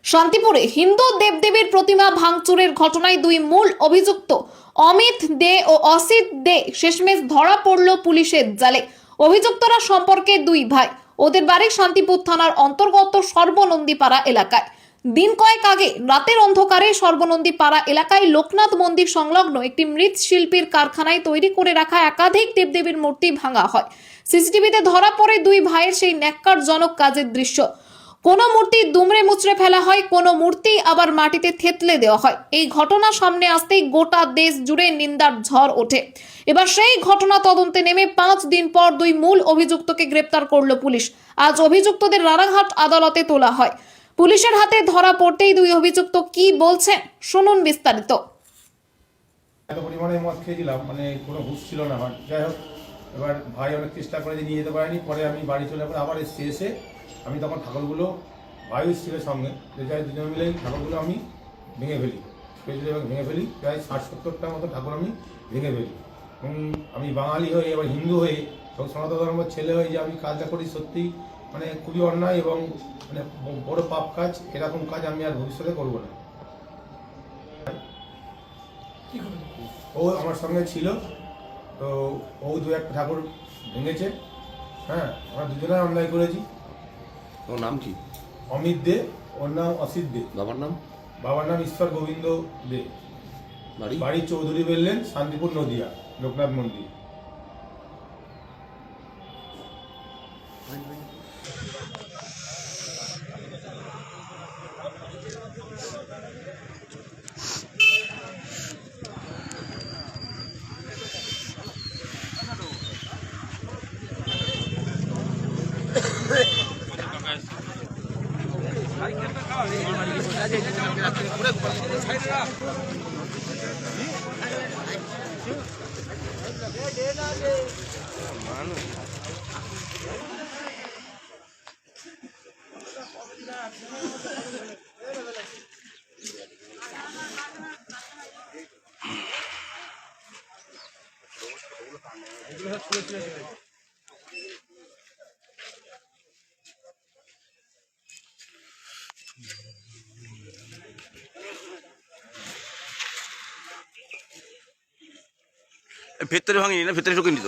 শান্তিপুরে হিন্দু দেবদেবীর প্রতিমা ভাঙচুরের ঘটনায় দুই মূল অভিযুক্ত অমিত দে ও অসিত দে শেষমেশ ধরা পড়ল পুলিশের জালে। অভিযুক্তরা সম্পর্কে দুই ভাই। ওদের বাড়ি শান্তিপুর থানার অন্তর্গত সর্বনন্দীপাড়া এলাকায়। দিন কয়েক আগে রাতের অন্ধকারে সর্বনন্দীপাড়া এলাকায় লোকনাথ মন্দির সংলগ্ন একটি মৃৎশিল্পীর কারখানায় তৈরি করে রাখা একাধিক দেবদেবীর মূর্তি ভাঙা হয়। সিসিটিভিতে ধরা পড়ে দুই ভাইয়ের সেই ন্যাক্কারজনক কাজের দৃশ্য। কোনো মূর্তি দুমড়ে মুচড়ে ফেলা হয়, কোনো মূর্তি আবার মাটিতে থেতলে দেওয়া হয়। এই ঘটনা সামনে আসতেই গোটা দেশ জুড়ে নিন্দার ঝড় ওঠে। এবার সেই ঘটনা তদন্তে নেমে 5 দিন পর দুই মূল অভিযুক্তকে গ্রেপ্তার করল পুলিশ। আজ অভিযুক্তদের রানাঘাট আদালতে তোলা হয়। পুলিশের হাতে ধরা পড়তেই দুই অভিযুক্ত কি বলছেন শুনুন বিস্তারিত। এত পরিমাণে মদ খেয়েছিলাম, মানে কোনো হুঁশ ছিল না আমার। যাই হোক, এবার ভাই অনেক চেষ্টা করে যে নিয়ে যেতে পারেনি। পরে আমি বাড়ি চলে আবার এসে আমি তখন ঠাকুরগুলো ভাই ছিল সঙ্গে, যে যাই দুজন মিলে ঠাকুরগুলো আমি ভেঙে ফেলি, ভেঙে ফেলি। প্রায় 60-70টার মতো ঠাকুর আমি ভেঙে ফেলি। এবং আমি বাঙালি হয়ে, এবার হিন্দু হয়ে এবং সনাতন ধর্মের ছেলে হয়ে যে আমি কাজটা করি, সত্যি মানে খুবই অন্যায় এবং মানে বড় পাপ কাজ। এরকম কাজ আমি আর ভবিষ্যতে করবো না। ও আমার সঙ্গে ছিল, তো ও দু একটা ঠাকুর ভেঙেছে। হ্যাঁ, আমরা দুজনে অন্যায় করেছি। ওর নাম কি? অমিত দে, ওর নাম অসিত দে। বাবার নাম? বাবার নাম ঈশ্বর গোবিন্দ দে। বাড়ি? বাড়ি চৌধুরী বেললেন, শান্তিপুর নদিয়া, লোকনাথ মন্দির। ভেতরে ভাঙিনি না, ভেতরে ঢুকে নিত।